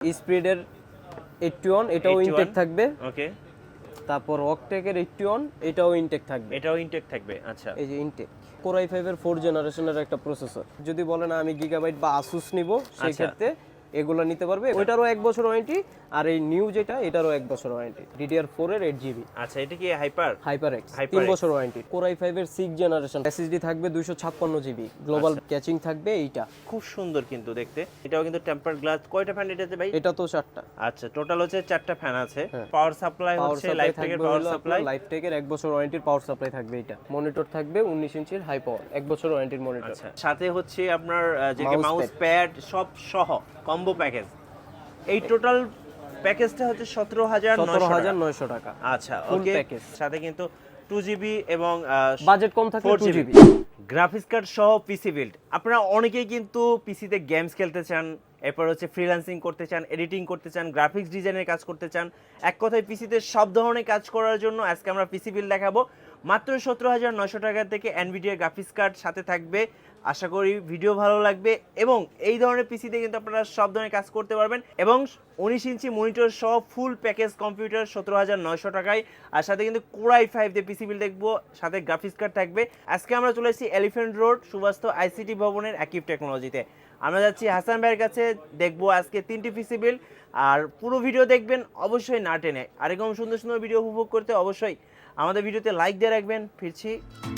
স্পিডের 81 এটাও ইনটেক থাকবে। ওকে, তারপর অকটেকের 81 এটাও ইনটেক থাকবে। এটাও ইনটেক থাকবে। আচ্ছা, এই যে ইনটেক কোর i5 এর 4 জেনারেশনের একটা প্রসেসর। যদি বলেন আমি গিগাবাইট বা আসুস নিব, সেই ক্ষেত্রে এগুলো নিতে পারবে। ওইটারও 1 বছর ওয়ারেন্টি, আর এই নিউ যেটা এটারও 1 বছর ওয়ারেন্টি। DDR4 এর 8GB। আচ্ছা, এটা কি HyperX 3 বছর ওয়ারেন্টি। কোর i5 এর 6 জেনারেশন, SSD থাকবে 256GB, গ্লোবাল ক্যাচিং থাকবে। এইটা খুব সুন্দর কিন্তু দেখতে। এটাও কিন্তু টেম্পারড গ্লাস। কয়টা ফ্যান এটাতে ভাই? এটা তো 4টা। আচ্ছা, টোটাল হচ্ছে 4টা ফ্যান আছে। পাওয়ার সাপ্লাই হচ্ছে লাইফটেকের পাওয়ার সাপ্লাই। লাইফটেকের 1 বছর ওয়ারেন্টির পাওয়ার সাপ্লাই থাকবে। এটা মনিটর থাকবে 19 ইঞ্চির হাই পাওয়ার, 1 বছর ওয়ারেন্টির মনিটর। আচ্ছা, সাথে হচ্ছে আপনার যে মাউস প্যাড সব সহ কম্বো প্যাকেজ। এই টোটাল প্যাকেজটা হচ্ছে 17,900 টাকা। আচ্ছা, ওকে। সাথে কিন্তু 2GB এবং বাজেট কম থাকলে 2GB গ্রাফিক্স কার্ড সহ পিসি বিল্ড। আপনারা অনেকেই কিন্তু পিসিতে গেমস খেলতে চান, এরপর হচ্ছে ফ্রিল্যান্সিং করতে চান, এডিটিং করতে চান, গ্রাফিক্স ডিজাইনের কাজ করতে চান। এক কথায় পিসিতে সব ধরনের কাজ করার জন্য আজকে আমরা পিসি বিল্ড দেখাবো মাত্র 17,900 টাকা থেকে। এনভিডিয়া গ্রাফিক্স কার্ড সাথে থাকবে। আশা করি ভিডিও ভালো লাগবে, এবং এই ধরনের পিসিতে কিন্তু আপনারা সব ধরনের কাজ করতে পারবেন। এবং 19 ইঞ্চি মনিটর সহ ফুল প্যাকেজ কম্পিউটার 17,900 টাকায়। আর সাথে কিন্তু কোর i5 দিয়ে পিসি বিল্ড দেখবো, সাথে গ্রাফিক্স কার্ড থাকবে। আজকে আমরা চলে এসেছি এলিফ্যান্ট রোড সুবাস্তু আইসিটি ভবনের আকিব টেকনোলজিতে। আমরা যাচ্ছি হাসান ভাইয়ের কাছে, দেখবো আজকে 3টি পিসি বিল্ড। আর পুরো ভিডিও দেখবেন অবশ্যই না টেনে। আর এরকম সুন্দর সুন্দর ভিডিও উপভোগ করতে অবশ্যই আমাদের ভিডিওতে লাইক দিয়ে রাখবেন। ফিরছি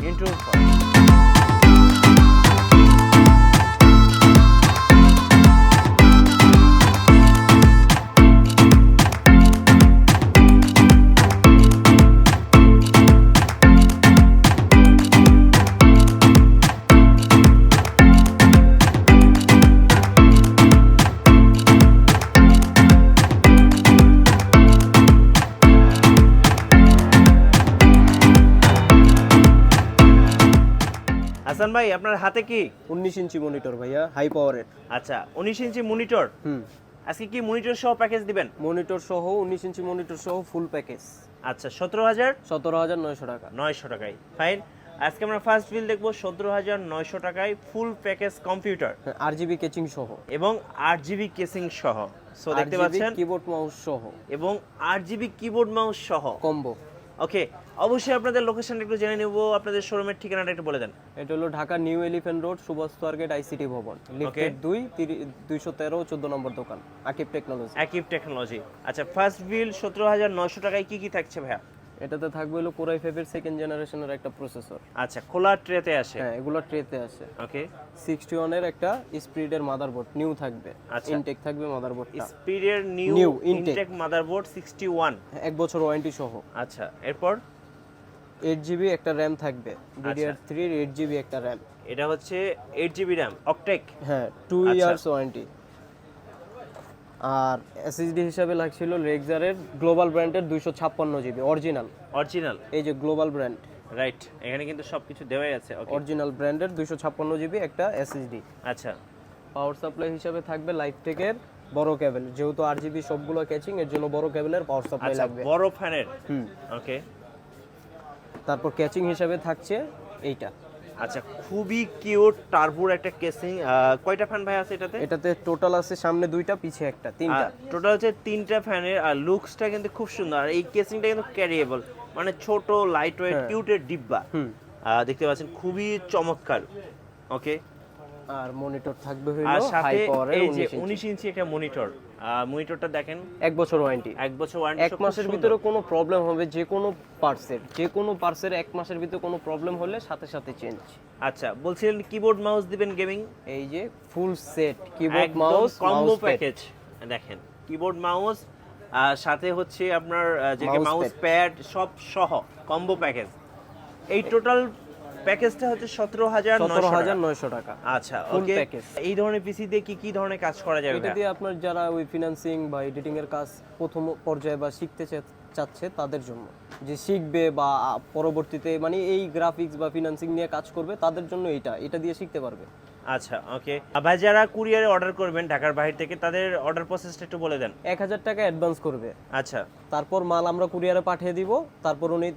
ইন্ট্রোর পর। হাসান ভাই, আপনার হাতে কি 19 ইঞ্চি মনিটর ভাইয়া, হাই পাওয়ারের। আচ্ছা, 19 ইঞ্চি মনিটর। আজকে কি মনিটর সহ প্যাকেজ দিবেন? মনিটর সহ 19 ইঞ্চি মনিটর সহ ফুল প্যাকেজ। আচ্ছা, 17,900 টাকা। 900 টাকায় ফাইন। আজকে আমরা ফার্স্ট বিল দেখবো 17,900 টাকায় ফুল প্যাকেজ কম্পিউটার, RGB কেচিং সহ এবং 8GB কেসিং সহ। সো দেখতে পাচ্ছেন কিবোর্ড মাউস সহ, এবং 8GB কিবোর্ড মাউস সহ কম্বো। ওকে, অবশ্যই আপনাদের লোকেশনটা একটু জেনে নেব। আপনাদের শোরুমের ঠিকানাটা একটু বলে দেন। এটা হলো Dhaka new elephant road Subastu market ICT ভবন, লিফটেড 2 213 14 নম্বর দোকান, আকিব টেকনোলজি। আকিব টেকনোলজি। আচ্ছা, ফার্স্ট বিল 17,900 টাকায় কি কি থাকছে ভাইয়া? এটাতে থাকবে হলো কোর i5 এর 2nd জেনারেশনের একটা প্রসেসর। আচ্ছা, খোলা ট্রেতে আসে? হ্যাঁ, এগুলো ট্রেতে আসে। ওকে, 61 এর একটা স্পিডের মাদারবোর্ড নিউ থাকবে। ইনটেক থাকবে মাদারবোর্ডটা। স্পিডের নিউ ইনটেক মাদারবোর্ড 61, 1 বছর ওয়ারেন্টি সহ। আচ্ছা, এরপর 8GB একটা RAM থাকবে, DDR3 এর 8GB একটা RAM। এটা হচ্ছে 8GB RAM অকটেক। হ্যাঁ, 2 ইয়ার্স ওয়ারেন্টি। আর SSD হিসাবে লাগছিল রেক্সারের গ্লোবাল ব্র্যান্ডের 256GB অরিজিনাল। এই যে গ্লোবাল ব্র্যান্ড, রাইট, এখানে কিন্তু সবকিছু দেওয়াই আছে। ওকে, অরিজিনাল ব্র্যান্ডের 256GB একটা SSD। আচ্ছা, পাওয়ার সাপ্লাই হিসাবে থাকবে লাইফটেকের বড় কেবল, যেহেতু RGB সবগুলো ক্যাচিং, এর জন্য বড় কেবলের পাওয়ার সাপ্লাই লাগবে। বড় ফ্যানের। ওকে, তারপর ক্যাচিং হিসাবে থাকছে এইটা। আচ্ছা, খুবই কিউট টার্বোর একটা কেসিং। কয়টা ফ্যান ভাই আছে এটাতে? এটাতে টোটাল আছে সামনে 2টা, পিছে একটা, 3টা। টোটাল হচ্ছে 3টা ফ্যানের। আর লুকসটা কিন্তু খুব সুন্দর। আর এই কেসিংটা কিন্তু ক্যারিয়েবল, মানে ছোট লাইট ওয়েট কিউটের ডিব্বা। দেখতে পাচ্ছেন খুবই চমৎকার। ওকে, আর মনিটর থাকবে হলো হাই পাওয়ারের 19 ইঞ্চি একটা মনিটর। মনিটরটা দেখেন, 1 বছর ওয়ারেন্টি। 1 বছর ওয়ারেন্টি। 1 মাসের ভিতরে কোনো প্রবলেম হবে, যে কোনো পার্টসের 1 মাসের ভিতরে কোনো প্রবলেম হলে সাথে সাথে চেঞ্জ। আচ্ছা, বলছিলেন কিবোর্ড মাউস দিবেন গেমিং? এই যে full set keyboard mouse combo package. দেখেন, কিবোর্ড মাউস সাথে হচ্ছে আপনার যে মাউস প্যাড সব সহ কম্বো প্যাকেজ। এই টোটাল প্যাকেজটা হচ্ছে 17,900 টাকা। আচ্ছা, ওকে। এই ধরনের পিসি দিয়ে কি কি ধরনের কাজ করা যাবে? এটা দিয়ে আপনার যারা ওই ফিনান্সিং বা এডিটিং এর কাজ প্রথম পর্যায়ে বা শিখতে চাচ্ছে তাদের জন্য, যে শিখবে বা পরবর্তীতে মানে এই গ্রাফিক্স বা ফিনান্সিং নিয়ে কাজ করবে, তাদের জন্য এটা দিয়ে শিখতে পারবে। আচ্ছা, ওকে। ভাই, যারা কুরিয়ারে অর্ডার করবেন ঢাকার বাইরে থেকে, তাদের অর্ডার প্রসেসটা একটু বলে দেন। 1000 টাকা অ্যাডভান্স করবে। আচ্ছা, তারপর মাল আমরা কুরিয়ারে পাঠিয়ে দিব। তারপর উনি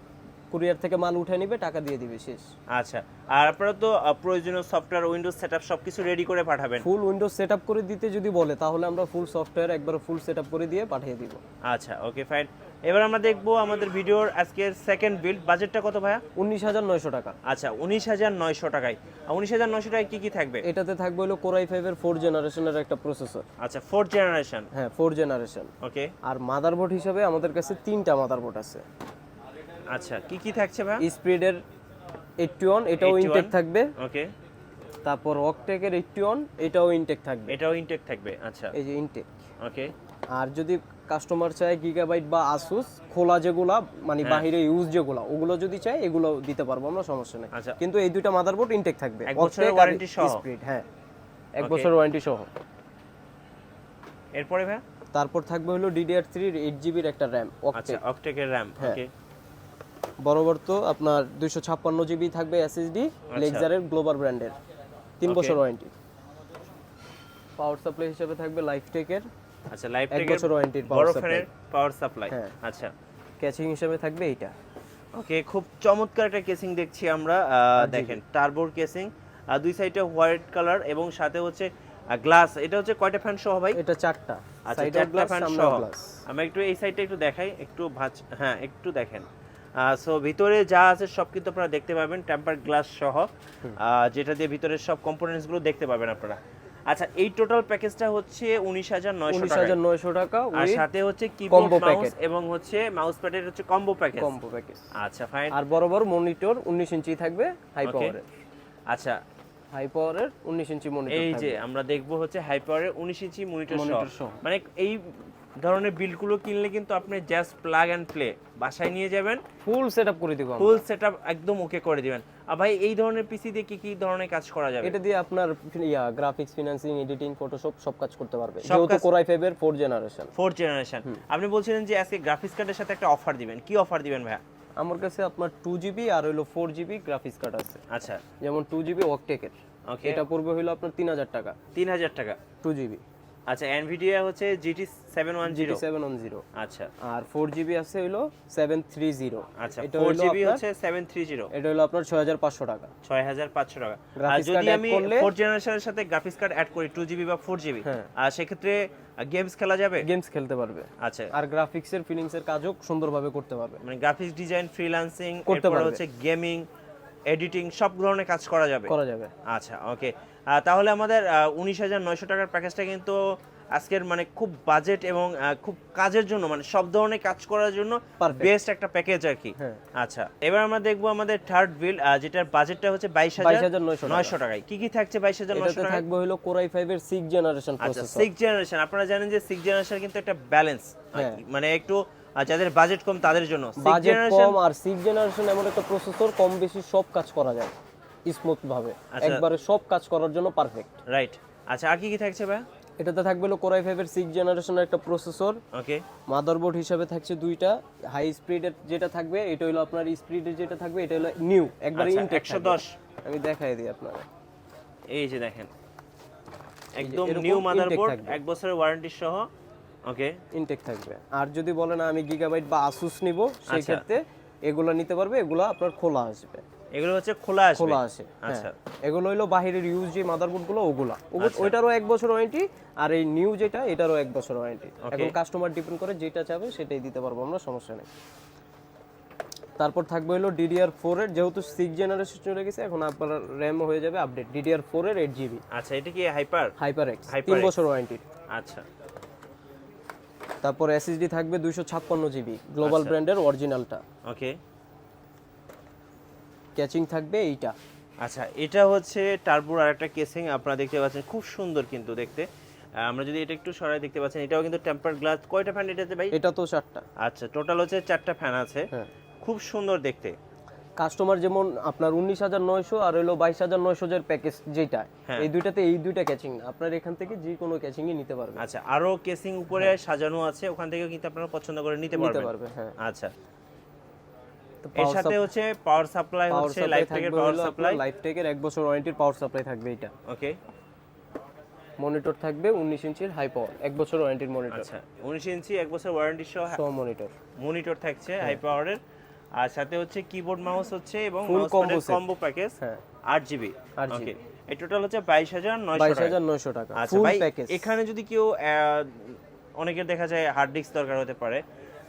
কুরিয়ার থেকে মাল উঠে নিবে, টাকা দিয়ে দিবে, শেষ। আচ্ছা, আর আপনারা তো প্রয়োজনীয় সফটওয়্যার, উইন্ডোজ সেটআপ সবকিছু রেডি করে পাঠাবেন? ফুল উইন্ডোজ সেটআপ করে দিতে যদি বলে তাহলে আমরা ফুল সফটওয়্যার একবার ফুল সেটআপ করে দিয়ে পাঠিয়ে দিব। আচ্ছা, ওকে ফাইন। এবার আমরা দেখবো আমাদের ভিডিওর আজকের সেকেন্ড বিল্ড। বাজেটটা কত ভাইয়া? 19,900 টাকা। আচ্ছা, 19,900 টাকায়। 19,900 টাকায় কি কি থাকবে? এটাতে থাকবে হলো Core i5 এর 4 জেনারেশনের একটা প্রসেসর। আচ্ছা, 4th জেনারেশন। হ্যাঁ, 4 জেনারেশন। ওকে। আর মাদারবোর্ড হিসেবে আমাদের কাছে 3টা মাদারবোর্ড আছে। আচ্ছা, কি কি থাকছে ভাই? স্পিডের 81, এটাও ইনটেক থাকবে। ওকে। তারপর অকটেকের 81, এটাও ইনটেক থাকবে। এটাও ইনটেক থাকবে। আচ্ছা, এই যে ইনটেক। ওকে। আর যদি কাস্টমার চায় গিগাবাইট বা আসুস খোলা যেগুলা মানে বাইরে ইউজ যেগুলা, ওগুলো যদি চায় এগুলো দিতে পারবো আমরা, সমস্যা নেই। আচ্ছা, কিন্তু এই দুইটা মাদারবোর্ড ইনটেক থাকবে, 1 বছরের ওয়ারেন্টি সহ। স্পিড, হ্যাঁ, 1 বছর ওয়ারেন্টি সহ। এরপরে ভাই তারপর থাকবে হলো DDR3 8GB এর একটা র‍্যাম, আচ্ছা, অকটেকের র‍্যাম। ওকে। বরাবর তো আপনার 256GB থাকবে SSD, লেক্সারের গ্লোবাল ব্র্যান্ডের, 3 বছর ওয়ারেন্টি। পাওয়ার সাপ্লাই হিসেবে থাকবে লাইফটেকের। আচ্ছা, লাইফটেকের 1 বছর ওয়ারেন্টির পাওয়ার সাপ্লাই। Power supply. আচ্ছা, ক্যাচিং হিসেবে থাকবে এইটা। ওকে, খুব চমৎকার একটা কেসিং দেখছি আমরা। দেখেন, টার্বোর কেসিং, দুই সাইডে হোয়াইট কালার এবং সাথে হচ্ছে গ্লাস। এটা হচ্ছে কয়টা ফ্যান সহ ভাই? এটা 4টা। আচ্ছা, 4টা ফ্যান সহ। আমরা একটু এই সাইডটা একটু দেখাই, একটু হ্যাঁ, একটু দেখেন। সো ভিতরে যা আছে সব কিন্তু আপনারা দেখতে পাবেন, টেম্পার গ্লাস সহ, যেটা দিয়ে ভিতরের সব কম্পোনেন্টস গুলো দেখতে পাবেন আপনারা। আচ্ছা, এই টোটাল প্যাকেজটা হচ্ছে 19,900 টাকা। আর সাথে হচ্ছে কিবোর্ড, মাউস এবং হচ্ছে মাউস প্যাডের হচ্ছে কম্বো প্যাকেজ। আচ্ছা, ফাইন। আর বরাবর মনিটর 19 ইঞ্চি থাকবে, হাই পাওয়ারের। আচ্ছা, হাই পাওয়ারের 19 ইঞ্চি মনিটর। এই যে আমরা দেখবো হচ্ছে হাই পাওয়ারের 19 ইঞ্চি মনিটর সহ। মানে এই ধরনের বিল্ডগুলো কিনলে কিন্তু আপনি জাস্ট প্লাগ এন্ড প্লে বাসায় নিয়ে যাবেন, ফুল সেটআপ করে দিব, ফুল সেটআপ একদম ওকে করে দিবেন। আর ভাই, এই ধরনের পিসি দিয়ে কি কি ধরনের কাজ করা যাবে? এটা দিয়ে আপনার গ্রাফিক্স, ফিনান্সিং, এডিটিং, ফটোশপ সব কাজ করতে পারবে, যেহেতু Core i5 এর 4 জেনারেশন। আপনি বলছিলেন যে আজকে গ্রাফিক্স কার্ডের সাথে একটা অফার দিবেন, কি অফার দিবেন ভাই? আমার কাছে আপনার 2GB আর হলো 4GB গ্রাফিক্স কার্ড আছে। আচ্ছা, যেমন 2GB অকটেকের, ওকে, এটা পড়বে হলো আপনার 3000 টাকা। 3000 টাকা 2GB। আচ্ছা, এনভিডিয়া হচ্ছে GT 710। আচ্ছা, আর 4GB আছে হলো 730। আচ্ছা, 4GB হচ্ছে 730। এটা হলো আপনার 6500 টাকা। 6500 টাকা। আর যদি আমি 4 জেনারেশনের সাথে গ্রাফিক্স কার্ড অ্যাড করি 2GB বা 4GB, আর সেক্ষেত্রে গেমস খেলা যাবে? গেমস খেলতে পারবে। আচ্ছা, আর গ্রাফিক্সের, ফিলিংসের কাজও সুন্দরভাবে করতে পারবে, মানে গ্রাফিক্স ডিজাইন, ফ্রিল্যান্সিং, এরপর হচ্ছে গেমিং, এডিটিং, সব ধরনের কাজ করা যাবে। আচ্ছা, ওকে। তাহলে আমাদের 19,900 টাকার প্যাকেজটা কিন্তু আজকের মানে খুব বাজেট এবং খুব কাজের জন্য, মানে সব ধরনের কাজ করার জন্য বেস্ট একটা প্যাকেজ আর কি। আচ্ছা, এবার আমরা দেখবো আমাদের থার্ড বিল, যেটার বাজেটটা হচ্ছে 22,900 টাকায়। কি কি থাকছে 22,900 টাকায়? থাকবে হলো Core i5 এর 6 জেনারেশন প্রসেসর। 6 জেনারেশন। আপনারা জানেন যে 6 জেনারেশন কিন্তু একটা ব্যালেন্স, মানে একটু যাদের বাজেট কম তাদের জন্য। বাজেট কম আর 6 জেনারেশন এমন একটা প্রসেসর, কম বেশি সব কাজ করা যায় স্মুথ ভাবে, একবারে সব কাজ করার জন্য পারফেক্ট। রাইট। আচ্ছা, আর কি কি থাকছে ভাই? এটাতে থাকবে হলো Core i5 এর 6 জেনারেশনের একটা প্রসেসর। ওকে। মাদারবোর্ড হিসেবে থাকছে দুইটা। হাই স্পিডের যেটা থাকবে এটা হলো আপনার স্পিডের যেটা থাকবে এটা হলো নিউ, একবারে ইনটেক 110। আমি দেখাই দিই আপনারা, এই যে দেখেন, একদম নিউ মাদারবোর্ড, 1 বছরের ওয়ারেন্টি সহ। ওকে, ইনটেক থাকবে। আর যদি বলেন আমি গিগাবাইট বা আসুস নিব, সেই ক্ষেত্রে এগুলো নিতে পারবে, এগুলো আপনার খোলা আসবে। এগুলো হচ্ছে খোলা আসে। আচ্ছা, এগুলো হলো বাহিরের ইউজ যে মাদারবোর্ডগুলো, ওইটারও 1 বছর ওয়ারেন্টি, আর এই নিউ যেটা এটারও 1 বছর ওয়ারেন্টি। এখন কাস্টমার ডিপেন্ড করে, যেটা চাবে সেটাই দিতে পারবো আমরা, সমস্যা নেই। তারপর থাকবে হলো DDR4 এর, যেহেতু 6 জেনারেশন চলে গেছে, এখন আপনার র‍্যাম হয়ে যাবে আপডেট DDR4 এর 8GB। আচ্ছা, এটা কি হাইপার এক্স 3 বছর ওয়ারেন্টি। আচ্ছা, তারপর SSD থাকবে 256GB গ্লোবাল ব্র্যান্ডের অরিজিনালটা। ওকে। ক্যাচিং থাকবে এইটা। আচ্ছা, এটা হচ্ছে টার্বোর আরেকটা কেসিং, আপনারা দেখতে পাচ্ছেন, খুব সুন্দর কিন্তু দেখতে। আমরা যদি এটা একটু সরাই দেখতে পাচ্ছেন, এটাও কিন্তু টেম্পার গ্লাস। কয়টা ফ্যান এটাতে ভাই? এটা তো 4টা। আচ্ছা, টোটাল হচ্ছে 4টা ফ্যান আছে। খুব সুন্দর দেখতে। কাস্টমার যেমন আপনার 19,900 আর হলো 22,900 এর প্যাকেজ যেটা, এই দুইটাতে এই দুইটা ক্যাচিং, আপনার এখান থেকে যে কোনো ক্যাচিংই নিতে পারবেন। আচ্ছা, আরো কেসিং উপরে সাজানো আছে, ওখান থেকে কিন্তু আপনারা পছন্দ করে নিতে পারবেন। আচ্ছা, এর সাথে হচ্ছে পাওয়ার সাপ্লাই, হচ্ছে লাইফটেকের পাওয়ার সাপ্লাই। লাইফটেকের 1 বছর ওয়ারেন্টির পাওয়ার সাপ্লাই থাকবে এটা। ওকে। মনিটর থাকবে 19 ইঞ্চির হাই পাওয়ার, 1 বছর ওয়ারেন্টির মনিটর। আচ্ছা, 19 ইঞ্চি 1 বছর ওয়ারেন্টি সহ মনিটর থাকছে হাই পাওয়ারের। আর সাথে হচ্ছে কিবোর্ড মাউস হচ্ছে এবং Full combo set। Combo package হ্যাঁ 8GB। 8GB। ওকে, এই টোটাল হচ্ছে 22900 টাকা। 22900 টাকা আচ্ছা ফুল ভাই, প্যাকেজ। এখানে যদি কেউ অনেকের দেখা যায় হার্ড ডিস্ক দরকার হতে পারে,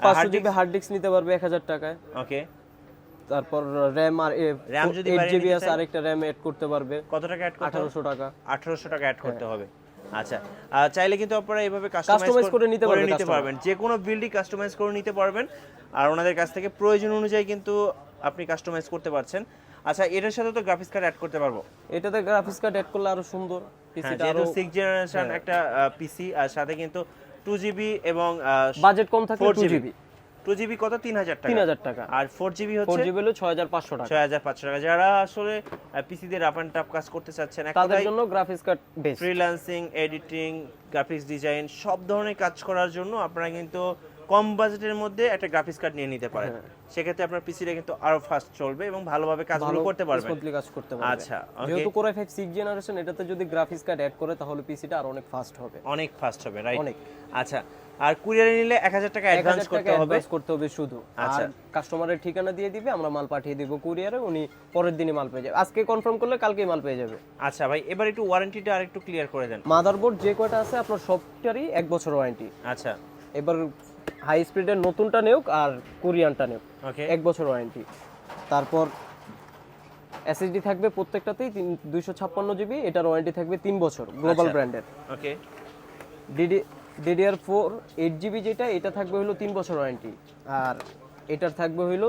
500 জিবি হার্ড ডিস্ক নিতে পারবে 1000 টাকায়। ওকে, তারপর র্যাম আর RAM যদি 8 বাড়িয়ে জিবি নিতে আছে, চাই? আরেকটা র্যাম এড করতে পারবে। কত টাকা অ্যাড করতে হবে? 1800 টাকা। 1800 টাকা অ্যাড করতে হবে। আচ্ছা, চাইলে কিন্তু আপনারা এইভাবে Customize কাস্টমাইজ করে নিতে পারবে পারবেন, যে কোনো বিল্ডই কাস্টমাইজ করে নিতে পারবেন, আর ওনাদের কাছ থেকে প্রয়োজন অনুযায়ী কিন্তু আপনি কাস্টমাইজ করতে পারছেন। আচ্ছা, এটার সাথে তো গ্রাফিক্স কার্ড অ্যাড করতে পারবো। এটাতে গ্রাফিক্স কার্ড অ্যাড করলে আরো সুন্দর, পিসিটা যেহেতু আরো 6 জেনারেশন একটা পিসি, আর সাথে কিন্তু 2GB এবং বাজেট কম থাকলে 4GB 2GB কত? 3000 টাকা। 3000 টাকা। আর 4GB হচ্ছে 4GB হলো 6500 টাকা। 6500 টাকা। যারা আসলে পিসি দিয়ে রাফ এন্ড টাফ কাজ করতে চাচ্ছেন, তাদের জন্য graphics card best. Freelancing, editing, graphics design সব ধরনের কাজ করার জন্য আপনারা কিন্তু কম বাজেটের মধ্যে একটা গ্রাফিক্স কার্ড নিয়ে নিতে পারেন। সেক্ষেত্রে আপনার পিসিটা কিন্তু আরো ফাস্ট চলবে এবং ভালোভাবে কাজগুলো করতে পারবেন, স্মুথলি কাজ করতে পারবে। আচ্ছা, যেহেতু কোর i5 6 জেনারেশন, এটাতে যদি গ্রাফিক্স কার্ড অ্যাড করে তাহলে পিসিটা আরো অনেক ফাস্ট হবে, অনেক ফাস্ট হবে, রাইট? অনেক। আচ্ছা, আর কুরিয়ারে নিলে 1000 টাকা অ্যাডভান্স করতে হবে। অ্যাডভান্স করতে হবে শুধু। আচ্ছা। আর কাস্টমারের ঠিকানা দিয়ে দিবে, আমরা মাল পাঠিয়ে দিব কুরিয়ারে, উনি পরের দিনই মাল পেয়ে যাবে। আজকে কনফার্ম করলে কালকেই মাল পেয়ে যাবে। আচ্ছা ভাই, এবার একটু ওয়ারেন্টিটা আরেকটু ক্লিয়ার করে দেন। মাদারবোর্ড যে কয়টা আছে আপনার সবটারই 1 বছর ওয়ারেন্টি। আচ্ছা, এবার হাই স্পিডের নতুনটা নেওক আর কোরিয়ানটা নেওক, ওকে, 1 বছর ওয়ারেন্টি। তারপর এসএসডি থাকবে প্রত্যেকটাতেই 256 জিবি, এটার ওয়ারেন্টি থাকবে 3 বছর, গ্লোবাল ব্র্যান্ডের। ওকে, DDR4 8 জিবি যেটা, এটা থাকবে হলো 3 বছর ওয়ারেন্টি, আর এটার থাকবে হলো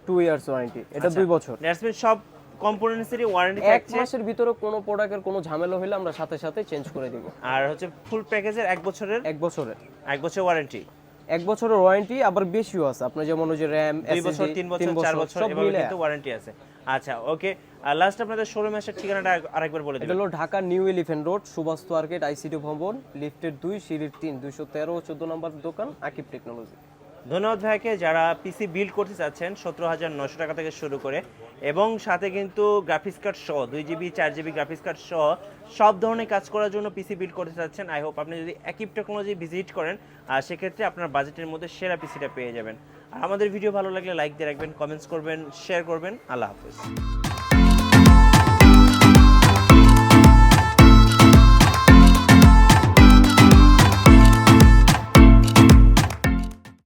2 ইয়ার্স ওয়ারেন্টি, এটা 2 বছর। দ্যাটস মিন সব কম্পোনেন্টসেরই ওয়ারেন্টি 1 থাকছে। মাসের ভিতরে কোনো প্রোডাক্টের কোনো ঝামেলা হলে আমরা সাথে সাথে চেঞ্জ করে দিব। আর হচ্ছে ফুল প্যাকেজের 1 বছরের 1 বছরের 1 বছর ওয়ারেন্টি। 1 বছরের ওয়ারেন্টি, আবার বেশিও আছে। আপনার যেমন ওই যে র্যাম 2 বছর, 3 বছর, 4 বছর সব এভাবে মিলে কিন্তু ওয়ারেন্টি আছে। আচ্ছা, ওকে, আর লাস্ট আপনাদের শোরুম এর ঠিকানাটা আরেকবার বলে এটা দিবেন। হলো Dhaka new elephant road, Suvastu arcade, ICD ভবন, লিফটের 2, সিঁড়ির 3, 213 ও 14 নম্বর দোকান, আকিব টেকনোলজি। ধন্যবাদ ভাইকে। যারা পিসি বিল্ড করতে চাচ্ছেন 17900 টাকা থেকে শুরু করে, এবং সাথে কিন্তু গ্রাফিক্স কার্ড সহ 2GB 4GB গ্রাফিক্স কার্ড সহ সব ধরনের কাজ করার জন্য পিসি বিল্ড করতে চাচ্ছেন, আই হোপ আপনি যদি আকিব টেকনোলজি ভিজিট করেন, আর সেক্ষেত্রে আপনার বাজেটের মধ্যে সেরা পিসিটা পেয়ে যাবেন। আর আমাদের ভিডিও ভালো লাগলে লাইক দিয়ে রাখবেন, কমেন্টস করবেন, শেয়ার করবেন। আল্লাহ হাফেজ।